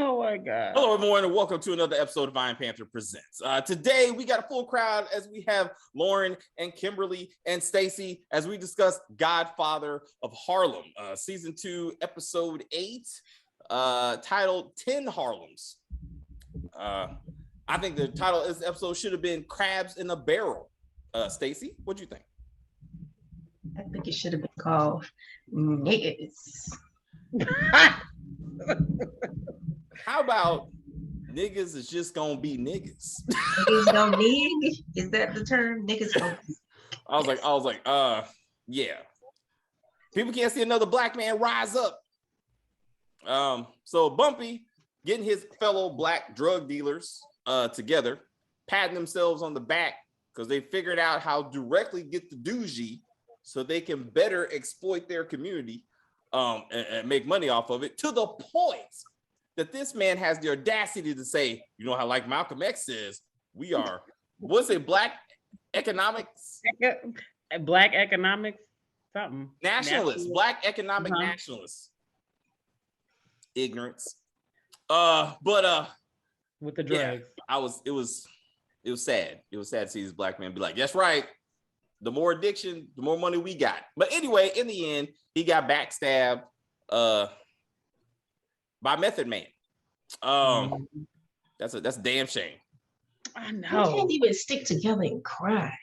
Oh my God. Hello, everyone, and welcome to another episode of Iron Panther Presents. Today, we got a full crowd as we have Lauren and Kimberly and Stacy as we discuss Godfather of Harlem, Season 2, Episode 8, titled 10 Harlems. I think the title of this episode should have been Crabs in a Barrel. Stacy, what do you think? I think it should have been called Niggas. How about niggas is just gonna be niggas? Niggas don't nig? Is that the term? Niggas don't. I was like, yeah. People can't see another black man rise up. So Bumpy getting his fellow black drug dealers together, patting themselves on the back because they figured out how to directly get the doogie so they can better exploit their community and make money off of it, to the point that this man has the audacity to say, you know how, like Malcolm X says, we are, what's it, black economics? Black economics, something. Nationalists, black economic nationalists. Ignorance. But with the drugs. Yeah, it was sad. It was sad to see this black man be like, that's right. The more addiction, the more money we got. But anyway, in the end, he got backstabbed by Method Man. That's a damn shame. I know. We can't even stick together and cry.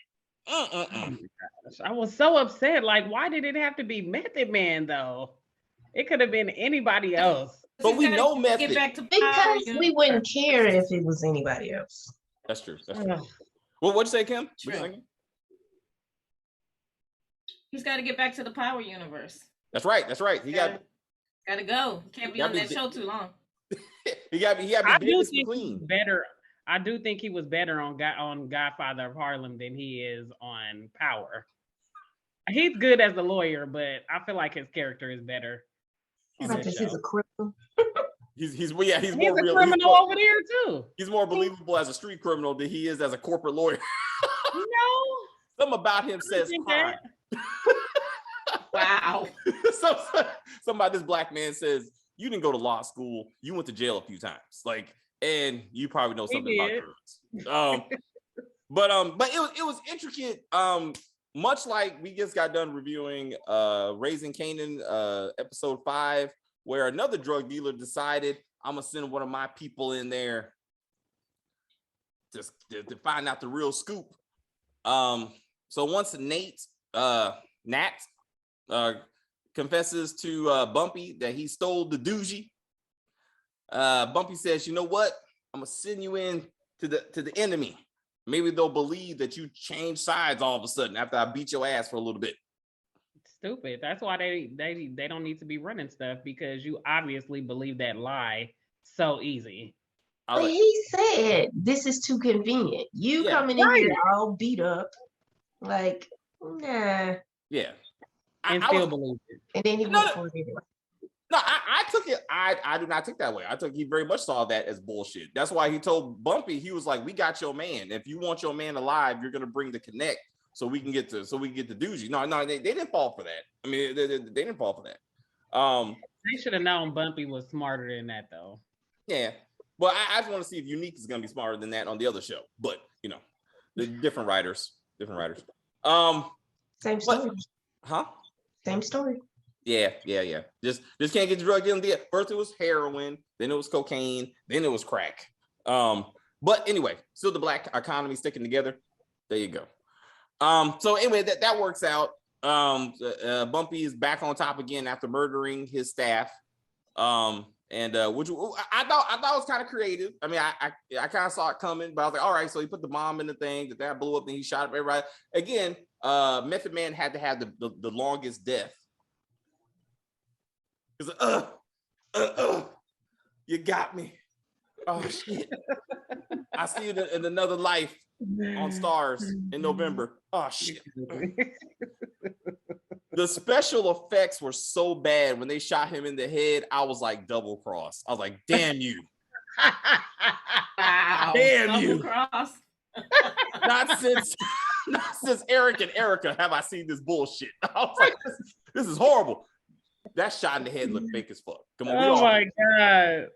Oh my gosh. I was so upset. Like, why did it have to be Method Man though? It could have been anybody else. But we know Method. Get back to Because we wouldn't care if it was anybody else. That's true. That's true. Well, what'd you say, Kim? He's got to get back to the power universe. That's right. He got to go. Can't be on that show too long. he got to be clean. Better. I do think he was better on Godfather of Harlem than he is on Power. He's good as a lawyer, but I feel like his character is better. He's a criminal. He's more a real. Criminal over there too. He's more believable as a street criminal than he is as a corporate lawyer. No. Something about him says crime. Wow. Somebody, this black man says, you didn't go to law school. You went to jail a few times. Like, and you probably know something about drugs. But it was intricate. Much like we just got done reviewing Raising Canaan, episode 5, where another drug dealer decided, I'm gonna send one of my people in there just to find out the real scoop. So once Nat confesses to Bumpy that he stole the doogie, Bumpy says, you know what? I'm gonna send you in to the enemy. Maybe they'll believe that you changed sides all of a sudden after I beat your ass for a little bit. Stupid. That's why they don't need to be running stuff, because you obviously believe that lie so easy. But he said this is too convenient. You coming in here all beat up, like, nah. Yeah. And still believe it. And then he went for it anyway. No, I took it. I do not take that way. I took he very much saw that as bullshit. That's why he told Bumpy, he was like, "We got your man. If you want your man alive, you're gonna bring the connect so we can get the doogie." No, they didn't fall for that. I mean, they didn't fall for that. They should have known Bumpy was smarter than that, though. Yeah, but I just want to see if Unique is gonna be smarter than that on the other show. But you know, the different writers. Same story. Huh? Same story. Yeah. Just can't get the drug dealing. First it was heroin, then it was cocaine, then it was crack. But anyway, still the black economy sticking together. There you go. So anyway, that works out. Bumpy is back on top again after murdering his staff. Which I thought was kind of creative. I mean, I kind of saw it coming, but I was like, all right. So he put the bomb in the thing that blew up, and he shot up everybody. Again, Method Man had to have the longest death. He's like, you got me. Oh shit! I see you in another life on Stars in November. Oh shit! The special effects were so bad when they shot him in the head. I was like double cross. I was like, damn you! Wow! Damn double you! Cross. Not since Eric and Erica have I seen this bullshit. I was like, this is horrible. That shot in the head looked fake as fuck. Come on. Oh my God.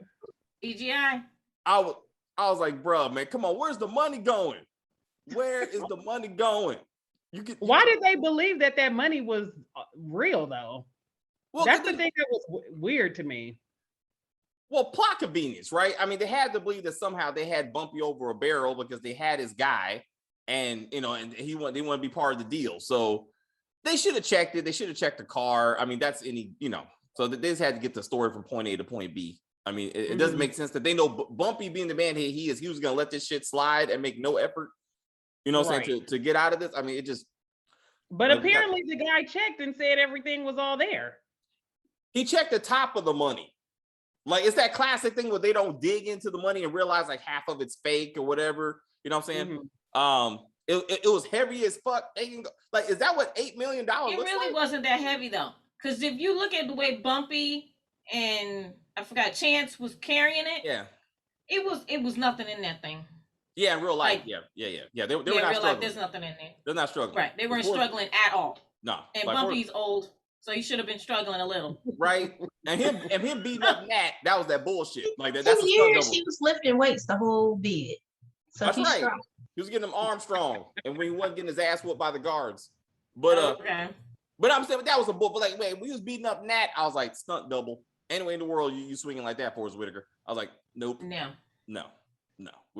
EGI. I was like, bro, man, come on, where's the money going? Where is the money going? Why did they believe that money was real though? Well, that's the thing that was weird to me. Well, plot convenience, right? I mean, they had to believe that somehow they had Bumpy over a barrel because they had his guy, and you know, and they want to be part of the deal. So they should have checked it. They should have checked the car. I mean, that's any, you know, so they just had to get the story from point A to point B. I mean, it doesn't make sense that they know Bumpy being the man he was going to let this shit slide and make no effort, you know what I'm saying, to get out of this. I mean, it just. But apparently the guy checked and said everything was all there. He checked the top of the money. Like, it's that classic thing where they don't dig into the money and realize like half of it's fake or whatever. You know what I'm saying? It was heavy as fuck. Like, is that what $8 million looks like? It really wasn't that heavy though. Because if you look at the way Bumpy and I forgot Chance was carrying it, it was nothing in that thing. Yeah, in real life, like, yeah. They were not struggling. Life, there's nothing in there. They're not struggling. Right, they weren't struggling at all. No. And like, Bumpy's old, so he should have been struggling a little. Right, and him beating up Nat, that was that bullshit. Like that's 2 years he was lifting weights the whole bid. So that's he's right. strong. He was getting them arms strong, and when he wasn't getting his ass whooped by the guards. But but I'm saying that was a bull. But like, wait, we was beating up Nat. I was like, stunt double. Anyway in the world, you swinging like that, Forrest Whitaker. I was like, nope, no.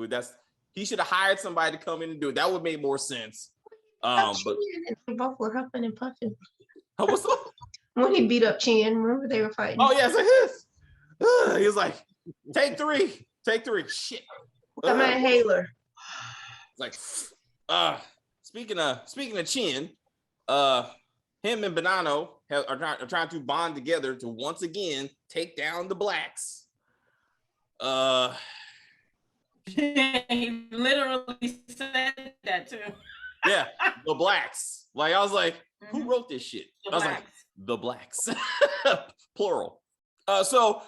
That's he should have hired somebody to come in and do it. That would make more sense. But they both were huffing and puffing. What's up? When he beat up Chin, remember they were fighting. Oh yeah, it's like this. He was like, take three. Shit. Come on, Haler. Like, speaking of Chin, him and Bonanno are trying to bond together to once again take down the blacks. He literally said that too. Yeah, the blacks. Like, I was like, who wrote this shit? I was like, the blacks, plural. So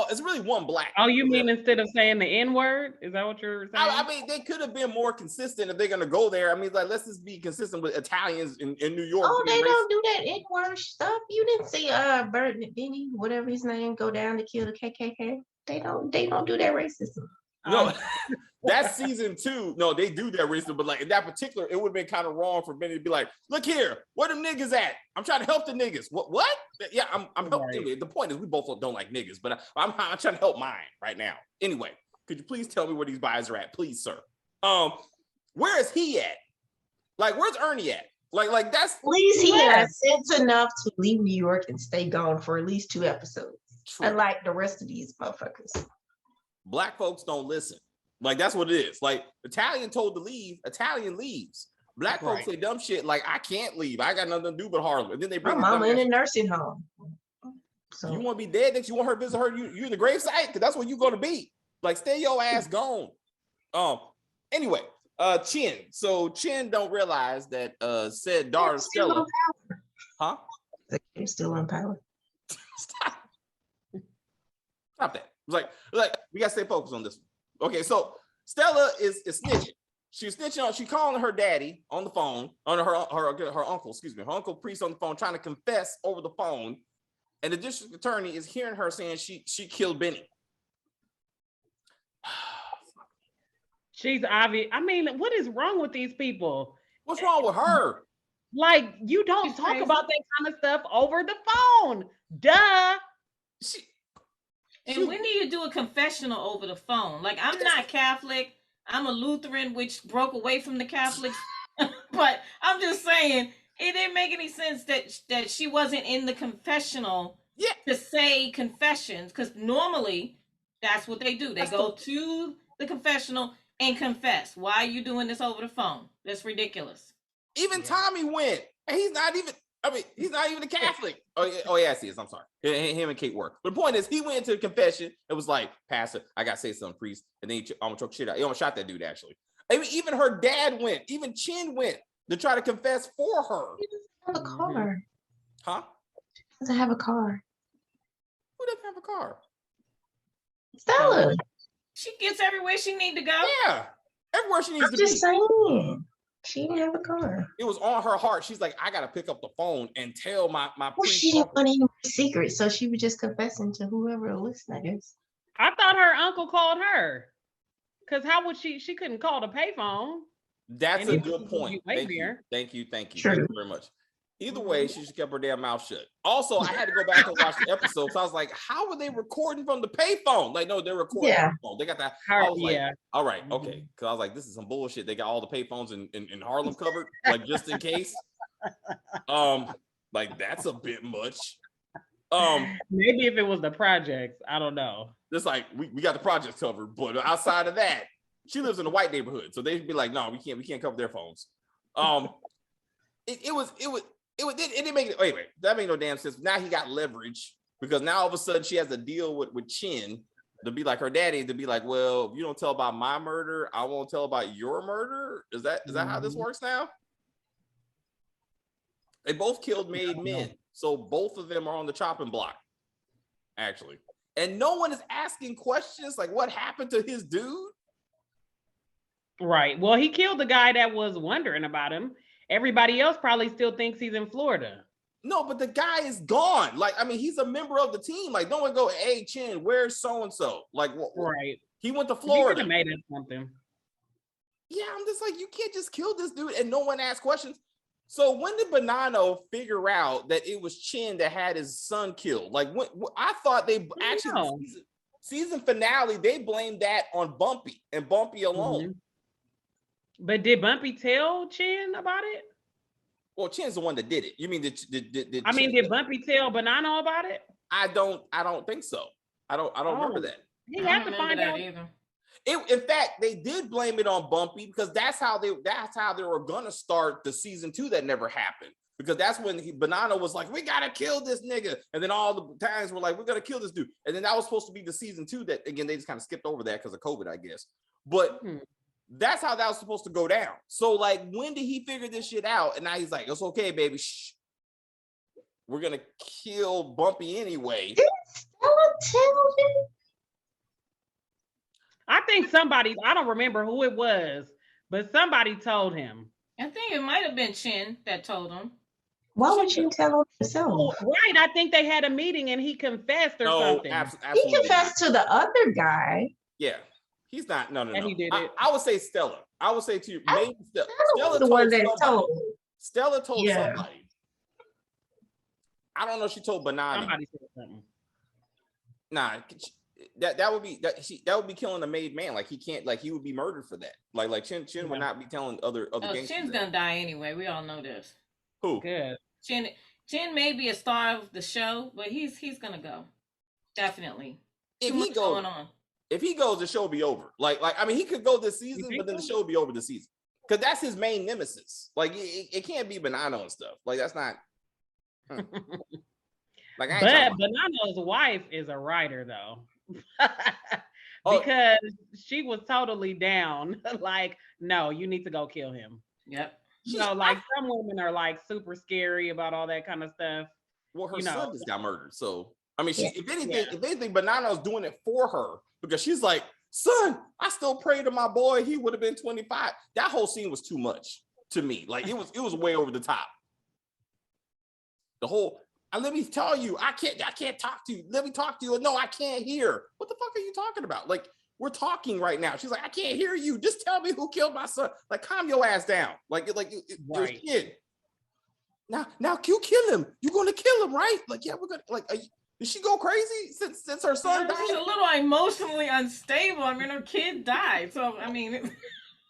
it's really one black. Oh, you mean instead of saying the N-word? Is that what you're saying? I mean, they could have been more consistent if they're gonna go there. I mean, like, let's just be consistent with Italians in New York. Oh, they don't do that N-word stuff. You didn't see Bert and Benny, whatever his name, go down to kill the KKK. They don't do that racism. No, that's season 2. No, they do that racism, but like in that particular, it would have been kind of wrong for Benny to be like, look here, where them niggas at? I'm trying to help the niggas. What? Yeah, I'm helping. Right. The point is we both don't like niggas, but I'm trying to help mine right now. Anyway, could you please tell me where these guys are at, please, sir? Where is he at? Like, where's Ernie at? Like that's at least he has sense enough to leave New York and stay gone for at least 2 episodes. True. Unlike the rest of these motherfuckers. Black folks don't listen. Like, that's what it is. Like, Italian told to leave, Italian leaves. Black folks say dumb shit like, I can't leave. I got nothing to do but Harlem. And then they bring my mama in a nursing home. So you want to be dead next? You want her to visit her? You in the gravesite? Because that's where you're going to be. Like, stay your ass gone. Anyway, Chin. So Chin don't realize that said daughter Stella. Huh? They're still on power. Stop that. Like we gotta stay focused on this one. Okay, so Stella is snitching. She's snitching on. She's calling her daddy on the phone, on her uncle. Excuse me, her uncle priest on the phone, trying to confess over the phone. And the district attorney is hearing her saying she killed Benny. She's obvious. I mean, what is wrong with these people? What's wrong with her? Like, you don't talk about that kind of stuff over the phone. Duh. And when do you do a confessional over the phone? Like, I'm not Catholic. I'm a Lutheran, which broke away from the Catholics. But I'm just saying, it didn't make any sense that she wasn't in the confessional to say confessions. Because normally, that's what they do. They go to the confessional and confess. Why are you doing this over the phone? That's ridiculous. Even Tommy went. And he's not even a Catholic. Oh, yes, he is. I'm sorry. Him and Kate work. But the point is, he went into the confession. It was like, Pastor, I got to say something, priest. And then he almost choke shit out. He almost shot that dude, actually. Even her dad went. Even Chin went to try to confess for her. He doesn't have a car. Huh? He doesn't have a car. Who doesn't have a car? Stella. She gets everywhere she need to go. Yeah. Everywhere she needs to be. I'm just saying. She didn't have a car. It was on her heart. She's like, I gotta pick up the phone and tell my well, she didn't want any secret, so she was just confessing to whoever listened, I guess. I thought her uncle called her. Because how would she couldn't call the payphone. That's a good point. Thank you. True. Thank you very much. Either way, she just kept her damn mouth shut. Also, I had to go back and watch the episode. So I was like, how were they recording from the payphone? Like, no, they're recording from the phone. They got that. I was like, all right, okay. Because I was like, this is some bullshit. They got all the payphones in Harlem covered, like just in case. Like that's a bit much. Maybe if it was the projects, I don't know. It's like we got the projects covered, but outside of that, she lives in a white neighborhood, so they'd be like, no, we can't cover their phones. It didn't make it. Wait, that made no damn sense. Now he got leverage because now all of a sudden she has a deal with Chin to be like her daddy, to be like, well, if you don't tell about my murder, I won't tell about your murder. Is that how this works now? They both killed made men, so both of them are on the chopping block, actually. And no one is asking questions like, what happened to his dude? Right. Well, he killed the guy that was wondering about him. Everybody else probably still thinks he's in Florida. No, but the guy is gone. Like, I mean, he's a member of the team. Like, no one go, hey, Chin, where's so-and-so? Like, right. He went to Florida. He made it something. Yeah, I'm just like, you can't just kill this dude and no one asks questions. So when did Bonanno figure out that it was Chin that had his son killed? Like, when I thought they actually season finale, they blamed that on Bumpy and Bumpy alone. Mm-hmm. But did Bumpy tell Chin about it? Well, Chin's the one that did it. You mean did Bumpy tell Bonanno about it? I don't think so. I don't remember that. He had to find out either. In fact, they did blame it on Bumpy because that's how they were gonna start the season 2 that never happened. Because that's when Bonanno was like, we gotta kill this nigga. And then all the times were like, we're gonna kill this dude. And then that was supposed to be the season 2 that, again, they just kind of skipped over that because of COVID, I guess. But that's how that was supposed to go down. So, like, when did he figure this shit out? And now he's like, it's okay, baby. Shh. We're gonna kill Bumpy anyway. Did Stella tell him? I think somebody, I don't remember who it was, but somebody told him. I think it might have been Chin that told him. Why would you tell him himself? Right, I think they had a meeting and he confessed or something. Absolutely. He confessed to the other guy. Yeah. He's not. No. He did it. I would say Stella. I would say to you, maybe Stella. Stella the one that told. Stella told somebody. I don't know if she told Bonanno. Somebody said something. Nah, that would be killing a made man. Like, he can't, like, he would be murdered for that. Like Chin would not be telling other gangsters. Chin's gonna die anyway. We all know this. Who? Good. Chin may be a star of the show, but he's gonna go. Definitely. If he goes, going on. If he goes, the show will be over. Like I mean, he could go this season, but then the show will be over this season. Because that's his main nemesis. Like, it can't be Bonanno and stuff. Like, that's not. Like, but Bonanno's wife is a writer, though. Because she was totally down. Like, no, you need to go kill him. Yep. You know, like, some women are like super scary about all that kind of stuff. Well, her son just got murdered. So, I mean, if anything, Bonanno's doing it for her because she's like, son, I still pray to my boy. He would have been 25. That whole scene was too much to me. Like, it was way over the top. The whole, let me tell you, I can't talk to you. Let me talk to you. No, I can't hear. What the fuck are you talking about? Like, we're talking right now. She's like, I can't hear you. Just tell me who killed my son. Like, calm your ass down. Like you're a kid. Now you kill him. You're gonna kill him, right? Like, yeah, we're gonna did she go crazy since her son died? She's a little emotionally unstable. I mean, her kid died. So, I mean,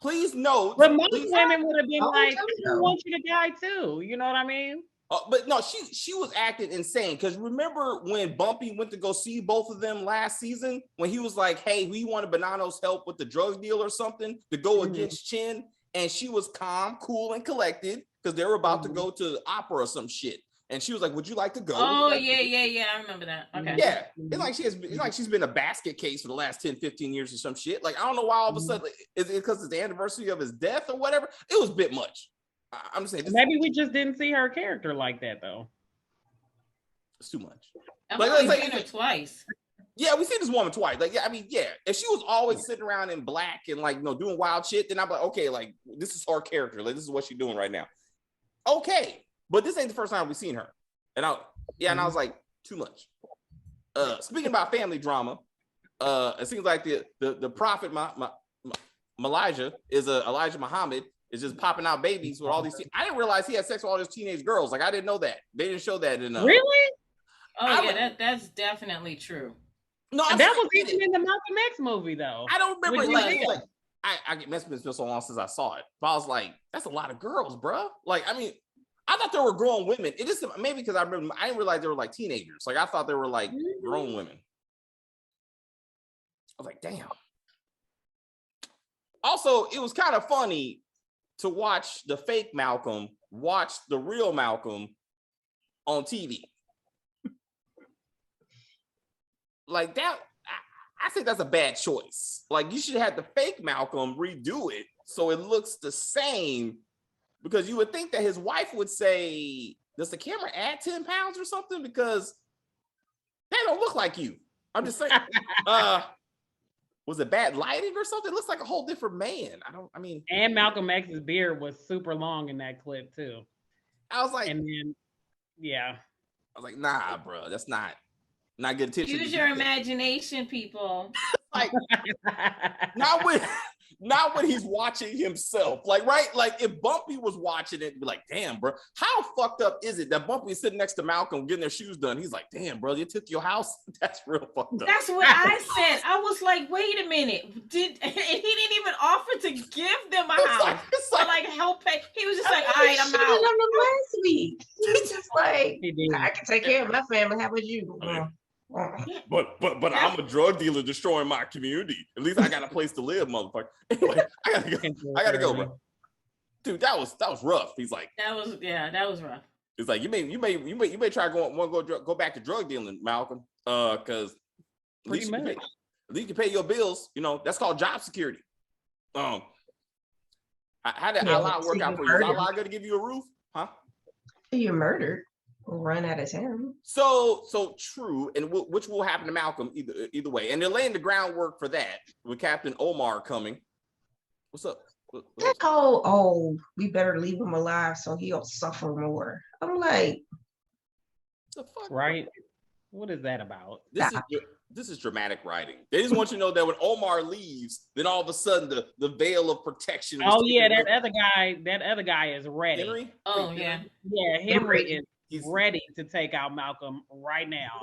please note. But most women would have been like, I want you to die too. You know what I mean? But no, she was acting insane because remember when Bumpy went to go see both of them last season when he was like, hey, we wanted Bonanno's help with the drug deal or something to go against Chin, and she was calm, cool, and collected because they were about to go to opera or some shit. And she was like, would you like to go? Oh, yeah. I remember that. Okay. Yeah. It's like she's been a basket case for the last 10, 15 years or some shit. Like, I don't know why all of a sudden, is it because it's the anniversary of his death or whatever? It was a bit much. I'm just saying. Maybe we just didn't see her character like that, though. It's too much. I've only seen her twice. Yeah, we see this woman twice. Like, yeah, I mean, yeah. If she was always sitting around in black and, like, doing wild shit, then I'm like, okay, like, this is her character. Like, this is what she's doing right now. Okay. But this ain't the first time we've seen her. And I was like, too much. Speaking about family drama, it seems like the prophet Elijah is Elijah Muhammad is just popping out babies with all these. I didn't realize he had sex with all these teenage girls. Like I didn't know that. They didn't show that in. Really? Oh yeah, that's definitely true. No, that was even in the Malcolm X movie though. I don't remember. Like, I get messed with so long since I saw it. But I was like, that's a lot of girls, bro. Like, I mean, I thought there were grown women. It just maybe because I didn't realize they were like teenagers. Like I thought they were like grown women. I was like, damn. Also, it was kind of funny to watch the fake Malcolm watch the real Malcolm on TV. Like that, I think that's a bad choice. Like you should have the fake Malcolm redo it so it looks the same, because you would think that his wife would say, does the camera add 10 pounds or something? Because they don't look like you. I'm just saying, was it bad lighting or something? It looks like a whole different man. And Malcolm X's beard was super long in that clip too. I was like, and then, yeah. I was like, nah, bro, that's not good attention. Use your imagination, people. Like, not when he's watching himself. Like, right? Like, if Bumpy was watching it, be like, damn, bro, how fucked up is it that Bumpy is sitting next to Malcolm getting their shoes done? He's like, damn, bro, you took your house. That's real fucked up. That's what I said. I was like, wait a minute. And he didn't even offer to give them a house. Like help pay. He was just like, all right, I'm out. Last week. He's just like, I can take care of my family. How about you? But I'm a drug dealer destroying my community. At least I got a place to live, motherfucker. Anyway, I gotta go, bro. Dude, that was rough. He's like, that was rough. It's like you may try go back to drug dealing, Malcolm. Because at least you can pay your bills. You know, that's called job security. How did Allah work out for you? Is Allah gonna give you a roof? Huh? You're murdered. Run out of town. So true, and which will happen to Malcolm either way, and they're laying the groundwork for that with Captain Omar coming. What's up? That whole, we better leave him alive so he'll suffer more. I'm like, the fuck, right? What is that about? This is dramatic writing. They just want you to know that when Omar leaves, then all of a sudden the veil of protection. Oh yeah, that other guy is ready. Henry? Oh yeah, Henry is ready to take out Malcolm right now.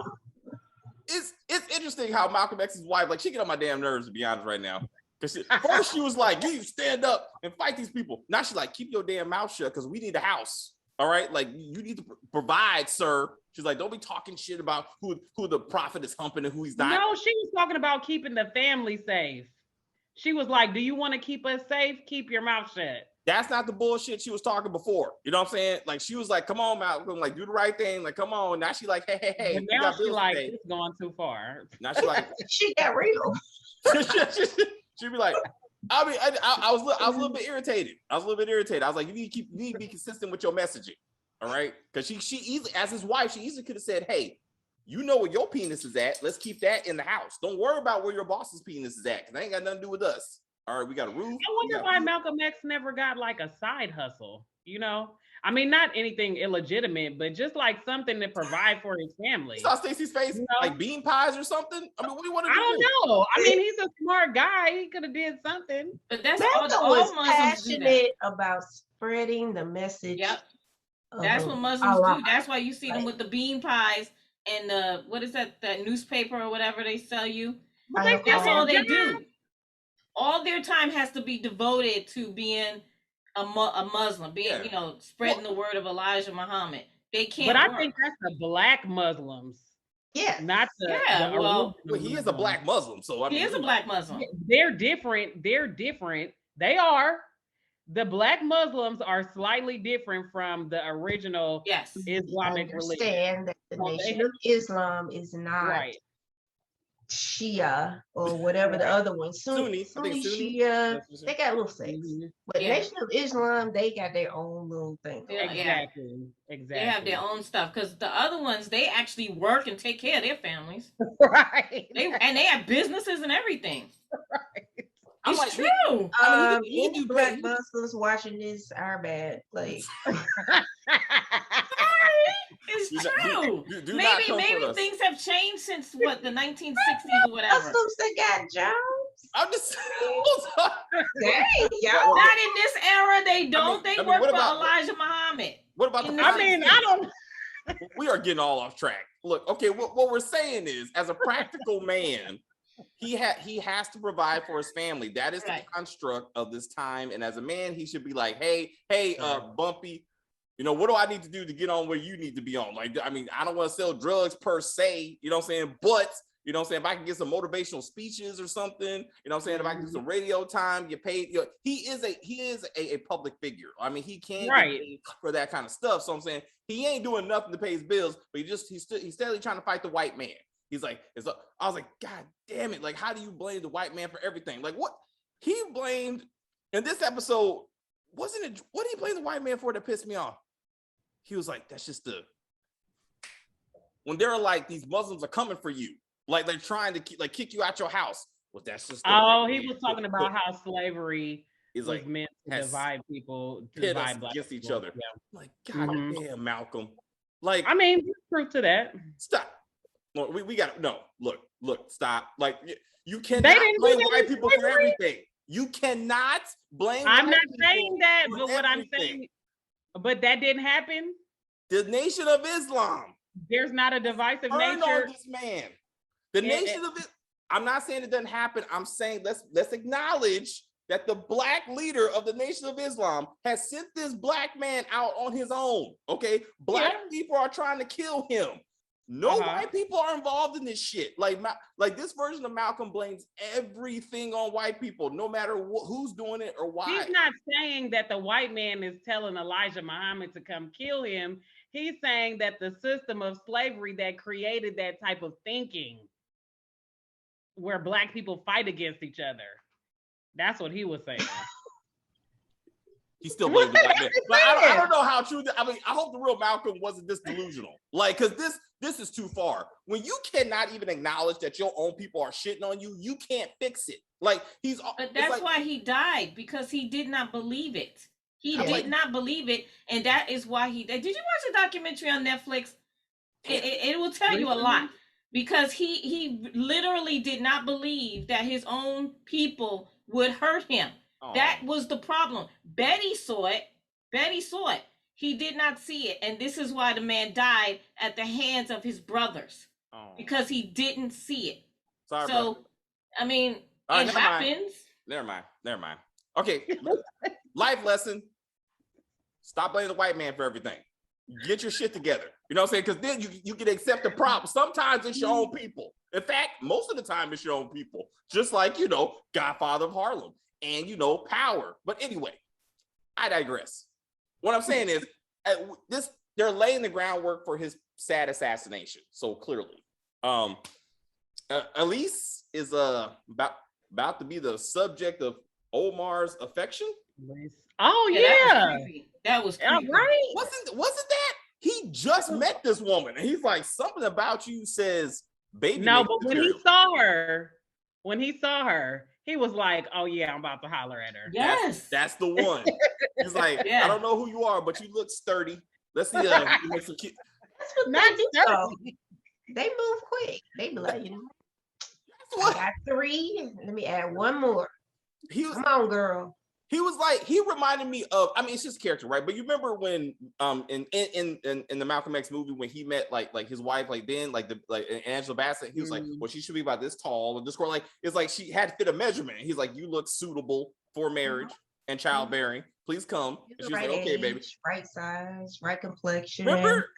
It's interesting how Malcolm X's wife, like, she get on my damn nerves, to be honest, right now. Because first she was like, you stand up and fight these people. Now she's like, keep your damn mouth shut because we need a house. All right, like you need to provide, sir. She's like, don't be talking shit about who the prophet is humping and who he's not. No, she was talking about keeping the family safe. She was like, do you want to keep us safe? Keep your mouth shut. That's not the bullshit she was talking before. You know what I'm saying? Like, she was like, come on, Malcolm, like, do the right thing. Like, come on. Now she like, hey. But now she like, it's going too far. Now she like, she got real. She'd be like, I mean, I was a little bit irritated. I was like, you need to be consistent with your messaging. All right? Because she easily, as his wife, she easily could have said, hey, you know where your penis is at. Let's keep that in the house. Don't worry about where your boss's penis is at, because they ain't got nothing to do with us. All right, we got a roof. I wonder why Malcolm X never got like a side hustle, you know? I mean, not anything illegitimate, but just like something to provide for his family. You saw Stacey's face, like bean pies or something? I mean, what do you want to do? I don't know. I mean, he's a smart guy. He could have did something. But that's Malcolm all was Muslims passionate about spreading the message. Yep. That's what Muslims do. That's why you see them with the bean pies and the, what is that newspaper or whatever they sell you. That's all they do. All their time has to be devoted to being a Muslim, being, spreading the word of Elijah Muhammad. They can't. But I think that's the black Muslims. Yeah. Not the. Well, he is a black Muslim, so he is a black Muslim. They're different. They are. The black Muslims are slightly different from the original Islamic religion. Understand that the Nation of Islam is not Shia or whatever the other one. Sunni Shia. They got little sects. But Nation of Islam, they got their own little thing. Exactly. They have their own stuff, because the other ones, they actually work and take care of their families. Right. They have businesses and everything. Right. It's true. Any black Muslims watching this are bad. Like, it's true. maybe things have changed since what the 1960s or whatever. Muslims that got jobs. I'm just Dang, y'all. Not in this era. They don't. They work for Elijah Muhammad. What about the? I don't. We are getting all off track. Look, okay, what we're saying is, as a practical man, he has to provide for his family. That is the construct of this time. And as a man, he should be like, hey, Bumpy, you know, what do I need to do to get on where you need to be on? Like, I mean, I don't want to sell drugs per se, you know what I'm saying? But, you know what I'm saying, if I can get some motivational speeches or something, you know what I'm saying, if I can do some radio time, get paid, you know, he is a public figure. I mean, he can get paid for that kind of stuff. So I'm saying he ain't doing nothing to pay his bills, but he's steadily trying to fight the white man. He's like, I was like, God damn it. Like, how do you blame the white man for everything? Like, what he blamed in this episode, what did he blame the white man for that pissed me off? He was like, that's just when they're like, these Muslims are coming for you. Like, they're trying to kick you out your house. Well, that's just. He was talking about how slavery is like meant to divide people, pit us against each other. Yeah. Like, God damn, Malcolm. Like, I mean, there's proof to that. Stop. Look, we got no. Look, stop. Like, you cannot blame white people for everything. You cannot blame. I'm not saying that, but what I'm saying, but that didn't happen. The Nation of Islam. There's not a divisive nature. On this man. The Nation of Islam. I'm not saying it doesn't happen. I'm saying let's acknowledge that the black leader of the Nation of Islam has sent this black man out on his own. Okay, black people are trying to kill him. No white people are involved in this shit. Like this version of Malcolm blames everything on white people, no matter who's doing it or why. He's not saying that the white man is telling Elijah Muhammad to come kill him. He's saying that the system of slavery that created that type of thinking, where black people fight against each other. That's what he was saying. He still blames the white man. But I don't know how true. I mean, I hope the real Malcolm wasn't this delusional. Like, because this is too far. When you cannot even acknowledge that your own people are shitting on you, you can't fix it. Like, but that's why he died, because he did not believe it. He did not believe it, and that is why he died. Did you watch the documentary on Netflix? It will tell you a lot, because he literally did not believe that his own people would hurt him. That was the problem. Betty saw it. He did not see it. And this is why the man died at the hands of his brothers. Because he didn't see it. Sorry, so, brother. I mean, it happens. Never mind. Okay. Life lesson. Stop blaming the white man for everything. Get your shit together. You know what I'm saying? Because then you can accept the problem. Sometimes it's your own people. In fact, most of the time it's your own people. Just like, you know, Godfather of Harlem. And, you know, Power. But anyway, I digress. What I'm saying is, they're laying the groundwork for his sad assassination. So clearly, Elise is about to be the subject of Omar's affection. Oh yeah, that was creepy. Right. Wasn't that he just met this woman and he's like, something about you says, baby. No, but when he saw her, he was like, oh yeah, I'm about to holler at her. Yes. That's the one. He's like, I don't know who you are, but you look sturdy. Let's see. Make some kids. That's what they do. They move quick. They be like, you know, I got 3. Let me add 1 more. Come on, girl. He was like, he reminded me of, I mean, it's just character, right? But you remember when in the Malcolm X movie when he met like his wife, like then like Angela Bassett, he was like, well, she should be about this tall and this girl, like it's like she had to fit a measurement. He's like, you look suitable for marriage and childbearing. Please come. And she's like, okay, baby. Right size, right complexion. Remember?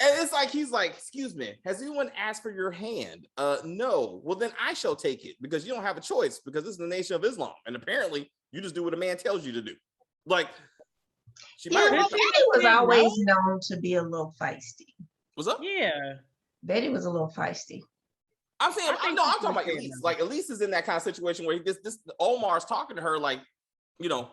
And it's like, he's like, excuse me, has anyone asked for your hand? No. Well, then I shall take it, because you don't have a choice, because this is the Nation of Islam. And apparently you just do what a man tells you to do. Like, Betty was always known to be a little feisty. What's up? Yeah. Betty was a little feisty. I'm saying, I'm talking about Elise. Like, Elise is in that kind of situation where this Omar's talking to her like, you know,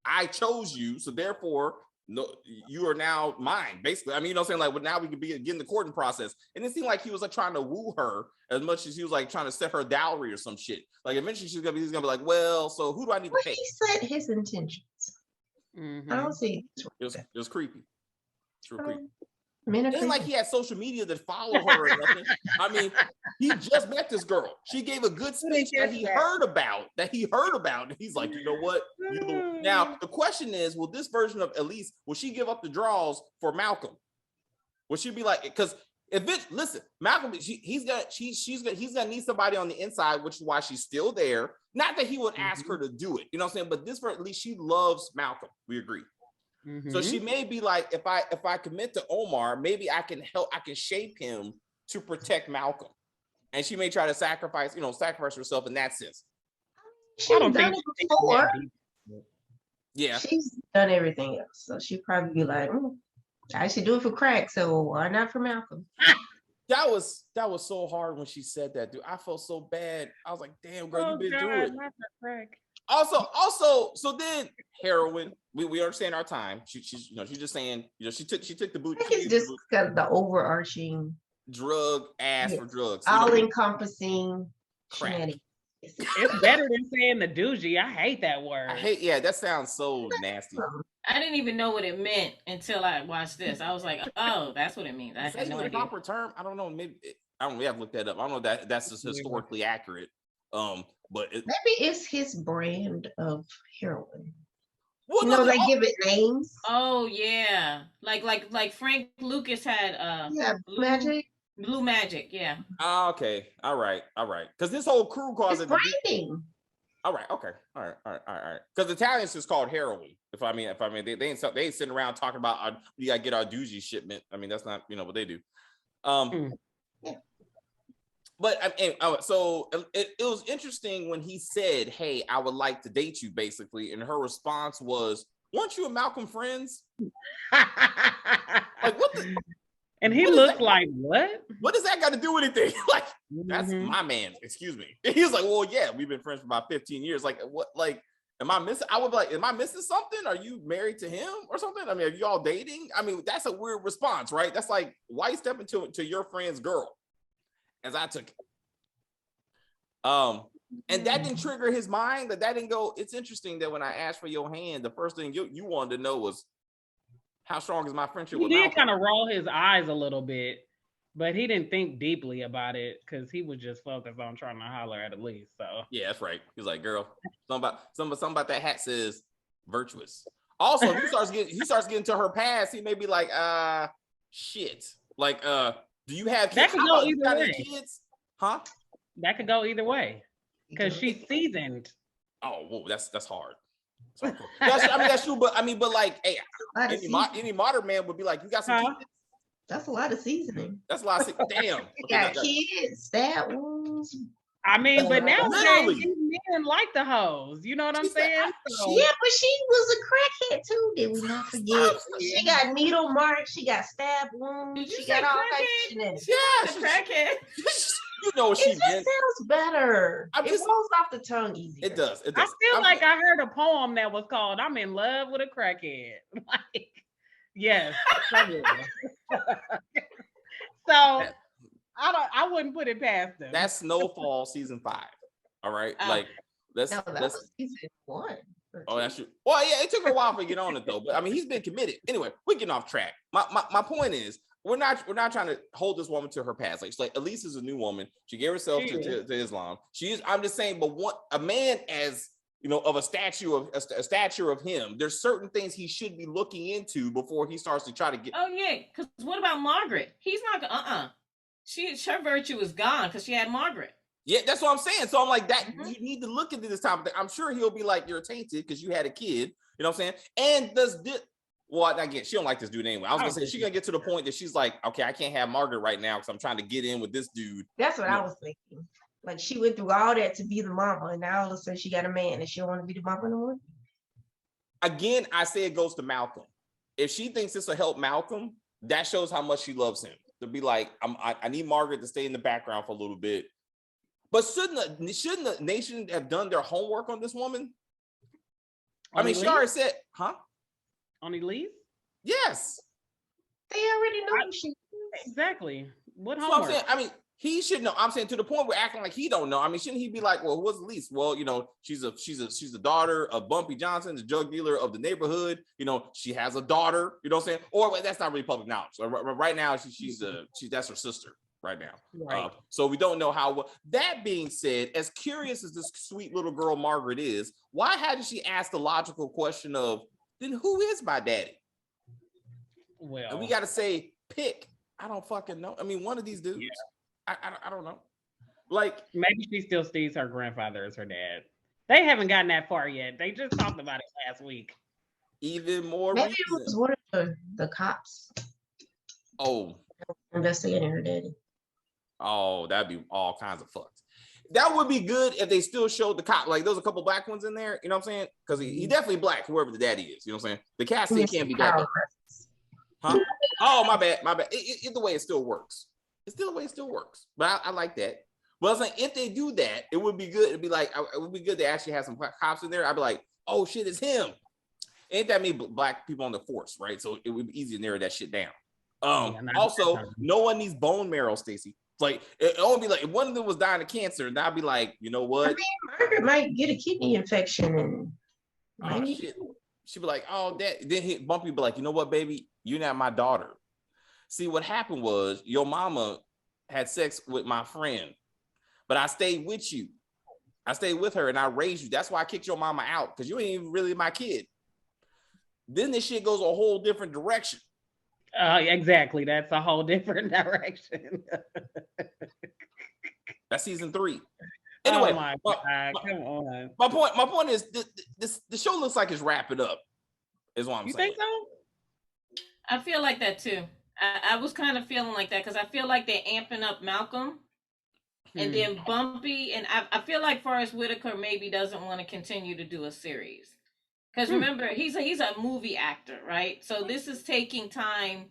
I chose you, so therefore, no, you are now mine, basically. I mean, you know what I'm saying? Like, well, now we can begin the courting process. And it seemed like he was like trying to woo her as much as he was like trying to set her dowry or some shit. Like, eventually he's gonna be like, well, so who do I need to pay? He set his intentions. I don't see. It was creepy. It's real creepy. Men are Ain't like crazy. he had social media that follow her or nothing. I mean, he just met this girl. She gave a good speech that he heard about. And he's like, you know what? Now the question is, will this version of Elise, will she give up the draws for Malcolm? Will she be like, because listen, Malcolm, he's gonna need somebody on the inside, which is why she's still there. Not that he would ask her to do it, you know what I'm saying? But this, for at least, she loves Malcolm. We agree. So she may be like, if I commit to Omar, maybe I can shape him to protect Malcolm, and she may try to sacrifice herself in that sense. She's done it before. Yeah, she's done everything else, so she'd probably be like, I should do it for crack, so why not for Malcolm? That was so hard when she said that, dude. I felt so bad. I was like, damn, girl, you've been through it. Not for crack. Also, so then heroin. We understand our time. She's just saying, she took the boot. I think it's just kind of the overarching drug for drugs. All encompassing crack. It's better than saying the doogie. I hate that word. That sounds so nasty. I didn't even know what it meant until I watched this. I was like, oh, that's what it means. I had no idea. Proper term? I don't know. Maybe we have to look that up. I don't know that that's just historically accurate. But maybe it's his brand of heroin. Well, they give it names. Oh yeah, like Frank Lucas had Blue Magic, yeah. Okay, all right. Because this whole crew calls it branding. All right, okay, all right. Because Italians is called heroin. If I mean, they ain't sitting around talking about we gotta get our doogie shipment. I mean, that's not what they do. Yeah. But so it was interesting when he said, "Hey, I would like to date you," basically, and her response was, "Weren't you and Malcolm friends?" Like what? And he looked like, what? What does that got to do with anything? Like, that's my man. Excuse me. He was like, well, yeah, we've been friends for about 15 years. Like, what? Like, am I missing? I would be like, am I missing something? Are you married to him or something? I mean, are you all dating? I mean, that's a weird response, right? That's like, why you stepping to your friend's girl? As I took it. And that didn't trigger his mind. That didn't go. It's interesting that when I asked for your hand, the first thing you wanted to know was, how strong is my friendship with Malcolm? He did kind of roll his eyes a little bit, but he didn't think deeply about it because he was just focused on trying to holler at Elise. So yeah, that's right. He's like, girl, something about that hat says virtuous. Also, if he starts getting to her past, he may be like, shit. Like, do you have kids? That could go either way. Kids? Huh? That could go either way because she's seasoned. Oh, whoa, that's hard. That's true, but like, hey, any modern man would be like, you got some kids? That's a lot of seasoning. That's a lot of damn. You got kids, stab wounds. I mean, but nowadays these men like the hoes. You know what I'm saying? Yeah, but she was a crackhead too. Did we not forget? She got needle marks. She got stab wounds. She got all kinds of shit. Yeah, she's a crackhead. You know she just sounds better. It rolls off the tongue easier. It does. I feel like I heard a poem that was called "I'm in love with a crackhead." Like, yes. So I wouldn't put it past them. That's Snowfall season 5. All right, like that's season 1. Oh, that's true. Well, yeah, it took her a while to get on it though. But I mean, he's been committed. Anyway, we're getting off track. My point is, we're not trying to hold this woman to her past. Like Elise is a new woman. She gave herself to Islam. I'm just saying, but a man as of a stature of him, there's certain things he should be looking into before he starts to try to get. Oh yeah, because what about Margaret? He's not her virtue is gone because she had Margaret. Yeah, that's what I'm saying. So I'm like that. You need to look into this topic. I'm sure he'll be like, you're tainted because you had a kid. You know what I'm saying? And does this? Well, again, she don't like this dude anyway. I was gonna say she's gonna get to the point that she's like, okay, I can't have Margaret right now because I'm trying to get in with this dude. That's what I was thinking. Like she went through all that to be the mama, and now all of a sudden she got a man and she don't want to be the mama no more. Again, I say it goes to Malcolm. If she thinks this will help Malcolm, that shows how much she loves him. To be like, I need Margaret to stay in the background for a little bit. But shouldn't the nation have done their homework on this woman? She already said, huh? On Elise? Yes. They already know she exactly. What homework? I mean, He should know. I'm saying to the point we're acting like he don't know. I mean, shouldn't he be like, well, what's the least? Well, she's the daughter of Bumpy Johnson, the drug dealer of the neighborhood. She has a daughter. You know what I'm saying? Or that's not really public knowledge. Right now, that's her sister right now. Right. So we don't know how. That being said, as curious as this sweet little girl Margaret is, why hadn't she asked the logical question of, then who is my daddy? Well, and we got to say, pick. I don't fucking know. I mean, one of these dudes. Yeah. I don't know. Like, maybe she still sees her grandfather as her dad. They haven't gotten that far yet. They just talked about it last week. Even more maybe reason. it was one of the cops. Oh, investigating her daddy. Oh, that'd be all kinds of fucked. That would be good if they still showed the cop. Like, there's a couple black ones in there. You know what I'm saying? Because he definitely black, whoever the daddy is. You know what I'm saying? The casting can't be that. Huh? Oh, my bad. Either way, it still works. It's still the way it still works. But I like that. But I was like, if they do that, it would be good. It'd be like, it would be good to actually have some cops in there. I'd be like, oh shit, it's him. Ain't that many black people on the force, right? So it would be easy to narrow that shit down. Also, no one needs bone marrow, Stacey. Like, it would be like, if one of them was dying of cancer, and I'd be like, you know what? I mean, Margaret might get a kidney infection and shit. She'd be like, oh, that. Then Bumpy be like, you know what, baby? You're not my daughter. See, what happened was your mama had sex with my friend, but I stayed with you. I stayed with her and I raised you. That's why I kicked your mama out, because you ain't even really my kid. Then this shit goes a whole different direction. Exactly. That's a whole different direction. That's season 3. Anyway, oh my God, come on. My point is the show looks like it's wrapping up. Is what I'm saying. You think so? I feel like that too. I was kind of feeling like that because I feel like they're amping up Malcolm, and then Bumpy, and I feel like Forrest Whitaker maybe doesn't want to continue to do a series. Because remember, he's a movie actor, right? So this is taking time.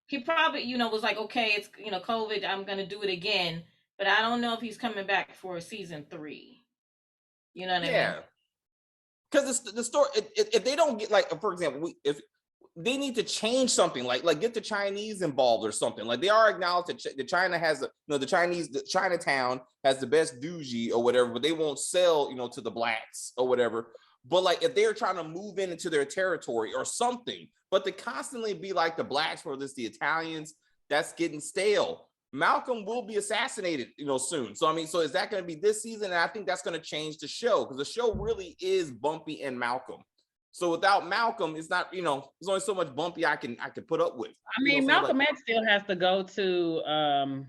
He probably, was like, okay, it's, COVID, I'm going to do it again. But I don't know if he's coming back for season 3. You know what I mean? Yeah. Because the story, if they don't get, like, for example, if they need to change something, like get the Chinese involved or something. Like, they are acknowledged that China has, the Chinatown has the best douji or whatever, but they won't sell, to the blacks or whatever. But like, if they're trying to move into their territory or something, but to constantly be like the blacks or this the Italians, that's getting stale. Malcolm will be assassinated, soon. So I mean, so is that going to be this season? And I think that's going to change the show, because the show really is Bumpy and Malcolm. So without Malcolm, it's not, there's only so much Bumpy I can put up with. I mean, Malcolm X still has to go to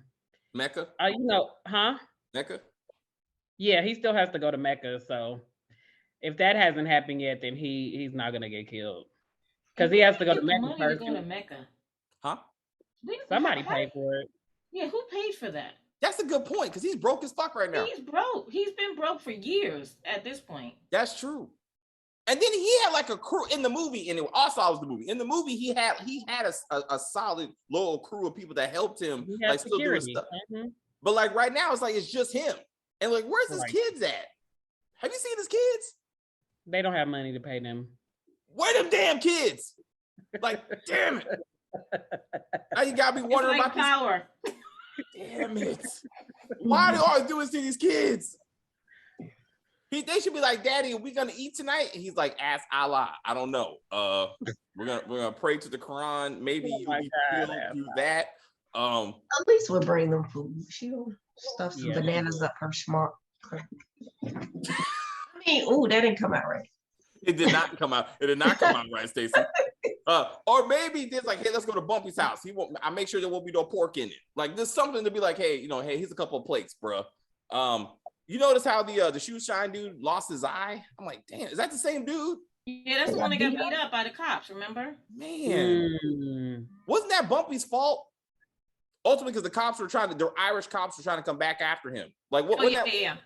Mecca. Mecca. Yeah, he still has to go to Mecca. So if that hasn't happened yet, then he's not gonna get killed, because he has to go to Mecca first. To go to Mecca. Huh? Somebody paid for it. Yeah, who paid for that? That's a good point, because he's broke as fuck right now. He's broke. He's been broke for years at this point. That's true. And then he had like a crew in the movie. Anyway, also I was the movie. In the movie, he had a solid loyal crew of people that helped him, like, still doing stuff. Mm-hmm. But like right now, it's like it's just him. And like, where's his kids at? Have you seen his kids? They don't have money to pay them. Where them damn kids? Like, damn it. Now you gotta be wondering about power. Damn it. Why do you always do this to these kids? They should be like, Daddy, are we gonna eat tonight? And he's like, ask Allah. I don't know. We're gonna pray to the Quran. Maybe you'll be able to do that. At least we'll bring them food. She'll stuff some bananas up her smart. I mean, that didn't come out right. It did not come out. It did not come out right, Stacey. Or maybe there's like, hey, let's go to Bumpy's house. I make sure there won't be no pork in it. Like, there's something to be like, hey, hey, here's a couple of plates, bro. You notice how the shoe shine dude lost his eye? I'm like, damn, is that the same dude? Yeah, that's the one that got beat up by the cops, remember? Man. Wasn't that Bumpy's fault? Ultimately, because the Irish cops were trying to come back after him. Like, what? Yeah.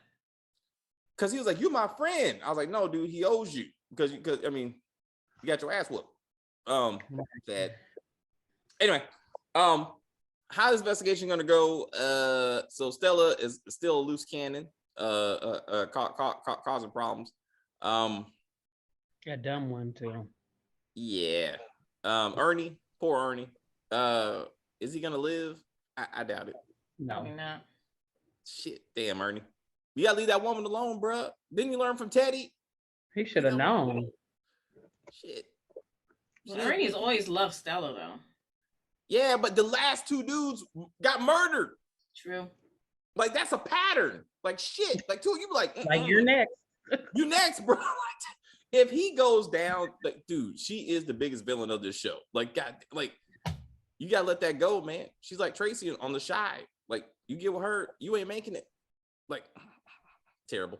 Because he was like, you're my friend. I was like, no, dude, he owes you. Because I mean, you got your ass whooped. Sad. Anyway, how is investigation going to go? So Stella is still a loose cannon, causing problems. A dumb one too. Yeah. Ernie, poor Ernie. Is he gonna live? I doubt it. No. Probably not. Shit, damn, Ernie. You gotta leave that woman alone, bro. Didn't you learn from Teddy? He should have known. Shit. Well, Ernie's always loved Stella, though. Yeah, but the last two dudes got murdered. True. Like, that's a pattern. Like, shit. Like, two, you be like, Like, you're next. You next, bro. If he goes down, like, dude, she is the biggest villain of this show. Like, God, like, you gotta let that go, man. She's like Tracy on The Shy. Like, you get with her, you ain't making it. Like, terrible.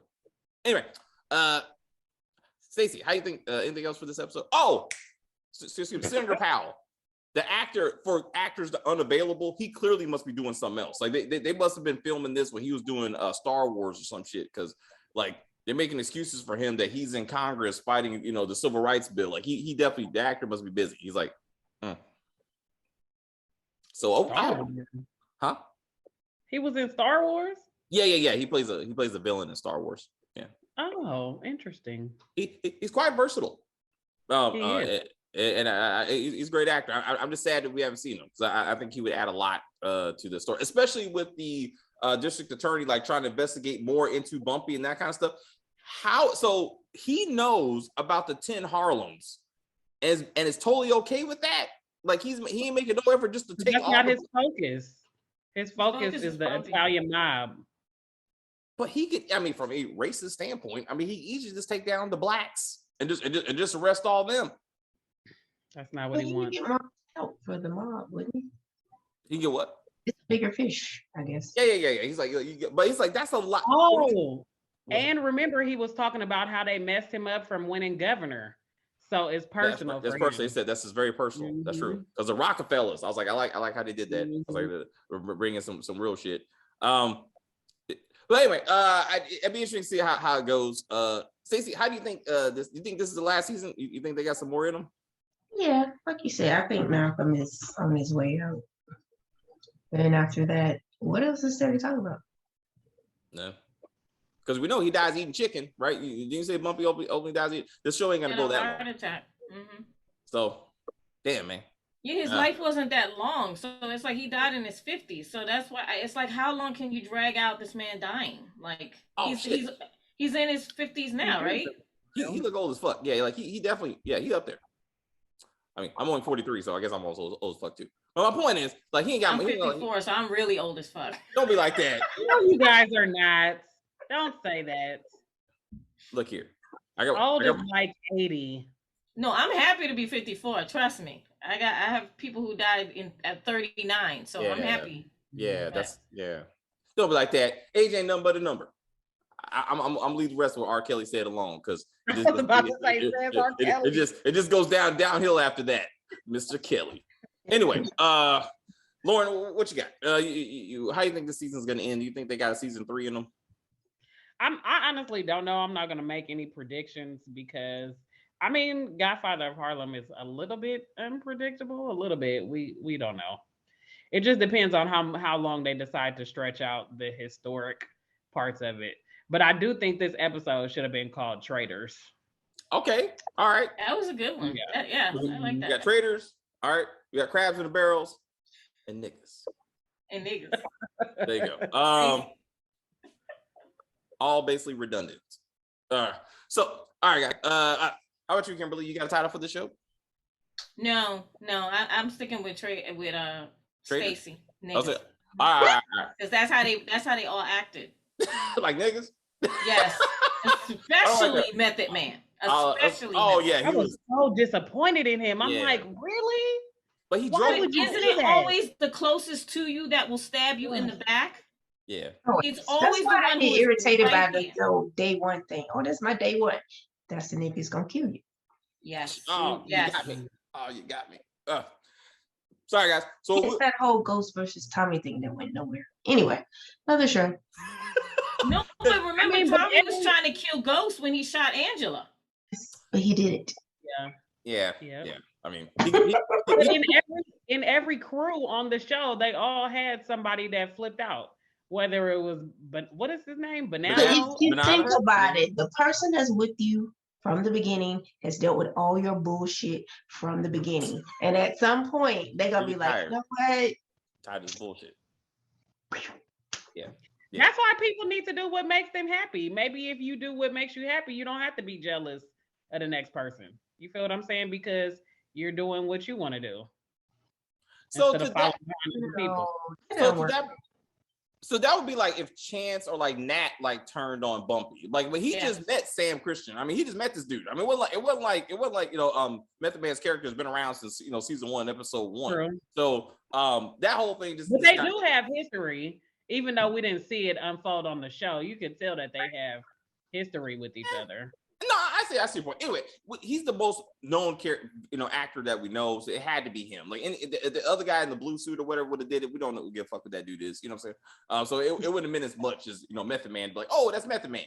Anyway, Stacey, how you think? Anything else for this episode? Oh, Senator Powell, the actor, for actors that are unavailable, he clearly must be doing something else. Like, they must have been filming this when he was doing Star Wars or some shit, because like they're making excuses for him that he's in Congress fighting, you know, the civil rights bill. Like, he definitely, the actor must be busy. He's like, So, huh? He was in Star Wars? Yeah. He plays a villain in Star Wars. Yeah. Oh, interesting. He's quite versatile. He is. And he's a great actor. I'm just sad that we haven't seen him, because I think he would add a lot to the story, especially with the district attorney like trying to investigate more into Bumpy and that kind of stuff. So he knows about the 10 Harlems and is totally okay with that. Like, he ain't making no effort just to take. That's not his focus. His focus is the Bumpy. Italian mob. But he could, I mean, from a racist standpoint, I mean, he easily just take down the blacks and just arrest all them. That's not what he wants. Get more help for the mob, wouldn't he? He get what? It's bigger fish, I guess. Yeah. He's like, but he's like, that's a lot. Oh, and remember, he was talking about how they messed him up from winning governor. So it's personal. That's personal. He said that's just very personal. Mm-hmm. That's true. Because the Rockefellers, I was like, I like how they did that. Mm-hmm. I was like, we're bringing some real shit. But anyway, it'd be interesting to see how it goes. Stacey, how do you think this? You think this is the last season? You think they got some more in them? Yeah, like you said, I think Malcolm is on his way out. And after that, what else is there to talk about? No. Because we know he dies eating chicken, right? You say Bumpy only dies eating. This show ain't gonna go that long. Heart attack. Mm-hmm. So, damn, man. Yeah, his life wasn't that long, so it's like he died in his 50s. So that's why it's like, how long can you drag out this man dying? Like, he's in his 50s now, right? He look old as fuck. Yeah, like he definitely, he up there. I mean, I'm only 43, so I guess I'm also old as fuck too. But my point is, like, he ain't got. I'm 54, so I'm really old as fuck. Don't be like that. No, you guys are not. Don't say that. Look here. Old is like 80. No, I'm happy to be 54. Trust me. I have people who died at 39, so I'm happy. Yeah, Don't be like that. Age ain't nothing but a number. I'm leave the rest of what R. Kelly said alone, because it just goes downhill after that, Mr. Kelly. Anyway, Lauren, what you got? How you think this season's gonna end? Do you think they got a season 3 in them? I honestly don't know. I'm not gonna make any predictions because I mean, Godfather of Harlem is a little bit unpredictable. A little bit. We don't know. It just depends on how long they decide to stretch out the historic parts of it. But I do think this episode should have been called Traitors. Okay. All right. That was a good one. Yeah, I like that. We got Traitors. All right. We got crabs in the barrels and niggas. There you go. All basically redundant. So, all right, guys. How about you, Kimberly? You got a title for the show? No. I'm sticking with Stacey. All right. Because that's how they all acted. Like niggas? Yes. Especially Method Man. Especially. I was so disappointed in him. I'm like, really? But he drove. Isn't it always the closest to you that will stab you in the back? Yeah. It's always the one I get irritated by the day one thing. Oh, that's my day one. That's the nigga who's gonna kill you. Yes. Oh, yes. You got me. Sorry, guys. So it's that whole Ghost versus Tommy thing that went nowhere. Anyway, another show. No, but remember, Tommy was trying to kill Ghost when he shot Angela. But he did it. Yeah. I mean, in every crew on the show, they all had somebody that flipped out. Whether it was, but what is his name? Banana. If you think about it, the person that's with you from the beginning has dealt with all your bullshit from the beginning, and at some point they're gonna be like, you know what? Tired of this bullshit. Yeah. That's why people need to do what makes them happy. Maybe if you do what makes you happy, you don't have to be jealous of the next person. You feel what I'm saying? Because you're doing what you want to do. So instead of following people. So that would be like if Chance or like Nat like turned on Bumpy, like when he just met Sam Christian. I mean, he just met this dude. I mean, it wasn't like Method Man's character has been around since season 1, episode 1. True. So that whole thing just. But they do have history, even though we didn't see it unfold on the show. You could tell that they have history with each other. No, I see your point. Anyway, he's the most known character, actor that we know, so it had to be him. Like the other guy in the blue suit or whatever would have did it. We don't know who give a fuck what that dude is. You know what I'm saying? So it wouldn't have been as much as Method Man. Like, oh, that's Method Man.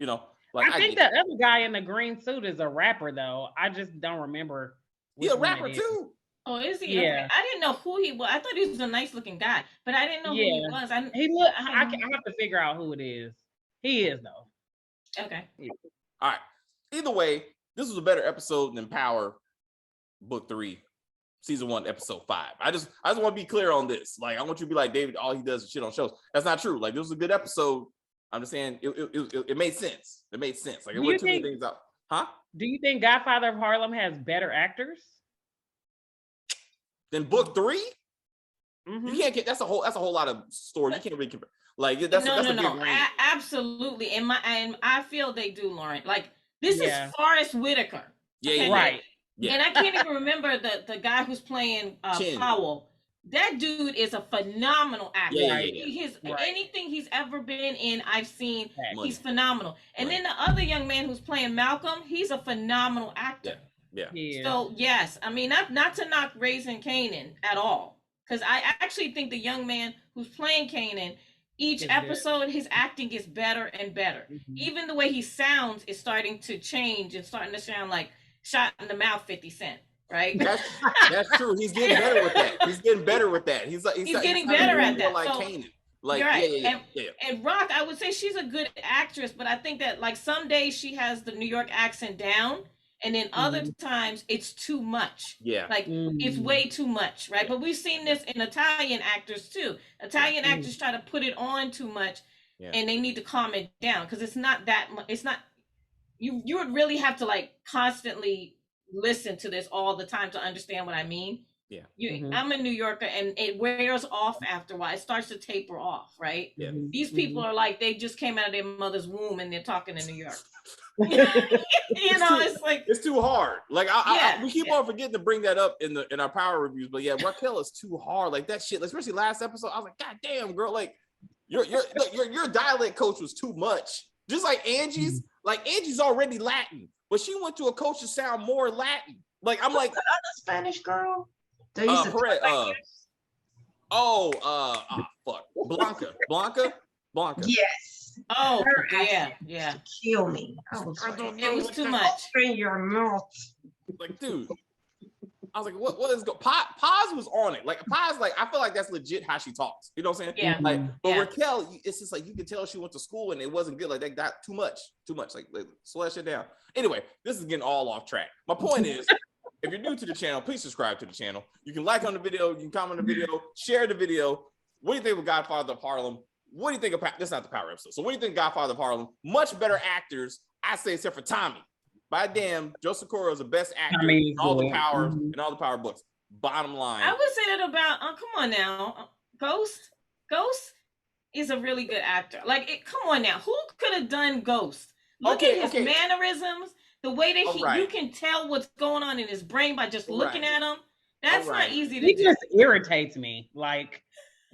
Like I think the other guy in the green suit is a rapper though. I just don't remember. He's a rapper too. Oh, is he? Yeah. Okay. I didn't know who he was. I thought he was a nice looking guy, but I didn't know who he was. I have to figure out who it is. He is though. Okay. Yeah. All right. Either way, this was a better episode than Power Book 3, Season 1, Episode 5. I just want to be clear on this. Like, I want you to be like, David, all he does is shit on shows. That's not true. Like, this was a good episode. I'm just saying it made sense. It made sense. Like, it went too many things out. Huh? Do you think Godfather of Harlem has better actors than Book 3? Mm-hmm. You can't get that's a whole lot of story. You can't really compare. Like, that's a big range. Absolutely. And I feel they do, Lauren. Like, this is Forrest Whitaker. Yeah, right. Yeah. And I can't even remember the guy who's playing Powell. That dude is a phenomenal actor. Anything he's ever been in, I've seen. He's phenomenal. And then the other young man who's playing Malcolm, he's a phenomenal actor. Yeah. So yes, I mean not to knock Raising Kanan at all, because I actually think the young man who's playing Kanan, each episode, his acting gets better and better. Mm-hmm. Even the way he sounds is starting to change and starting to sound like shot in the mouth 50 Cent, right? That's true. He's getting better with that. He's getting better with that. He's getting better at that. Like Kanan. Like, right. And Rock, I would say she's a good actress, but I think that like some days she has the New York accent down, and then other times it's too much. Yeah. Like it's way too much, right? But we've seen this in Italian actors too. Italian actors try to put it on too much, and they need to calm it down because it's not that much. It's not. You would really have to like constantly listen to this all the time to understand what I mean. Yeah. I'm a New Yorker, and it wears off after a while. It starts to taper off, right? Yeah. These people are like they just came out of their mother's womb and they're talking in New York. It's like it's too hard. Like we keep on forgetting to bring that up in our Power reviews, but Raquel is too hard. Like that shit, especially last episode. I was like, God damn, girl, like your dialect coach was too much. Just like Angie's, Angie's already Latin, but she went to a coach to sound more Latin. Like I'm like the other Spanish girl. Fuck, Blanca. Yes. Oh, yeah. Kill me. It was too much. In your mouth. Like, dude. I was like, what is going? Paz was on it. Like, Paz, like, I feel like that's legit how she talks. You know what I'm saying? Yeah. Like, but Raquel, it's just like you can tell she went to school and it wasn't good. Like, that got too much. Like slow that shit down. Anyway, this is getting all off track. My point is, if you're new to the channel, please subscribe to the channel. You can like on the video, you can comment on the video, share the video. What do you think of Godfather of Harlem? What do you think of this? Is not the Power episode. So what do you think of Godfather of Harlem? Much better actors, I say, except for Tommy. By damn, Joe Sikora is the best actor in all the Powers and all the Power books. Bottom line, I would say that about. Come on now, Ghost is a really good actor. Like, come on now, who could have done Ghost? Look at his mannerisms, the way that you can tell what's going on in his brain by just looking at him. That's not easy to do. He just irritates me. Like,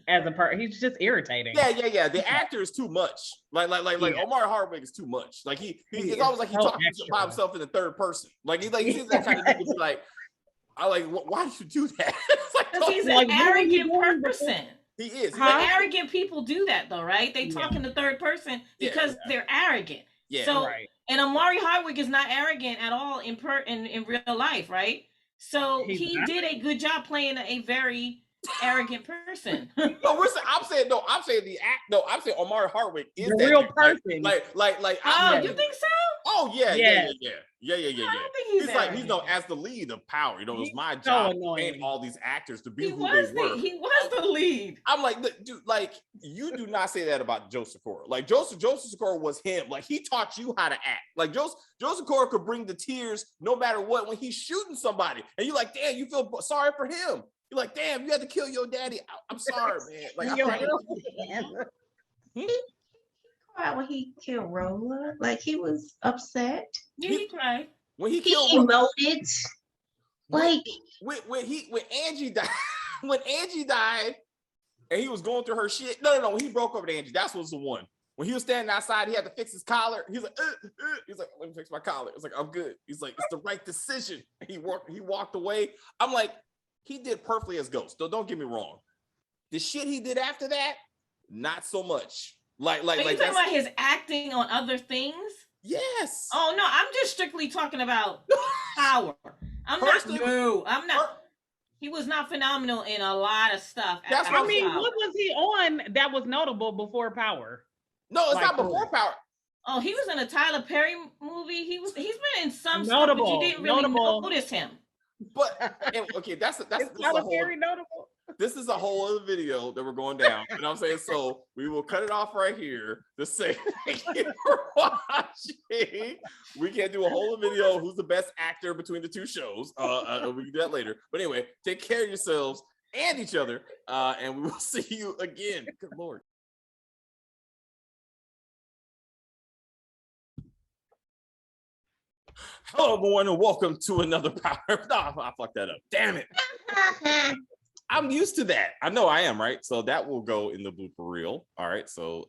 as a person, he's just irritating. Yeah. The actor is too much. Like Omar Hardwick is too much. Like it's always like he talks by himself in the third person. Like he's that kind of dude. Like why did you do that? He's an arrogant person. He is. But arrogant people do that though, right? They talk in the third person because they're arrogant. Yeah. So and Omari Hardwick is not arrogant at all in real life, right? So he did a good job playing a very arrogant person. No, I'm saying the act. No, I'm saying Omari Hardwick is The that real dude. person. Like. Oh, you think so? Oh yeah. I don't think he's He's known as the lead of Power. You know, it was my so job annoying. paying all these actors to be He who was they were. he was the lead. I'm like, dude, like you do not say that about Joe Sikora. Like Joseph Sikora was him. Like he taught you how to act. Like Joe Sikora could bring the tears no matter what when he's shooting somebody, and you're like, damn, you feel sorry for him. You're like, damn, you had to kill your daddy. I'm sorry, man. Like I He cried when he killed Rolla. Like he was upset. Yeah, he cried. When he emoted. Like when Angie died, when Angie died, and he was going through her shit. No, when he broke up with Angie, that was the one. When he was standing outside, he had to fix his collar. He's like, let me fix my collar. It's like, I'm good. He's like, it's the right decision. He walked away. I'm like, he did perfectly as Ghost. Don't get me wrong. The shit he did after that, not so much. Like you talking about his acting on other things? Yes. Oh no, I'm just strictly talking about Power. I'm not. He was not phenomenal in a lot of stuff. That's what I mean. What was he on that was notable before Power? No, it's not before Power. Oh, he was in a Tyler Perry movie. He's been in some notable, stuff, but you didn't really notice him. But okay, that's Tyler Perry notable. This is a whole other video that we're going down. You know what I'm saying? So we will cut it off right here to say thank you for watching. We can't do a whole video who's the best actor between the two shows. We can do that later. But anyway, take care of yourselves and each other. And we will see you again. Good Lord. Hello, everyone, and welcome to another Power. No, I fucked that up. Damn it. I'm used to that. I know I am, right? So that will go in the blooper reel. All right. So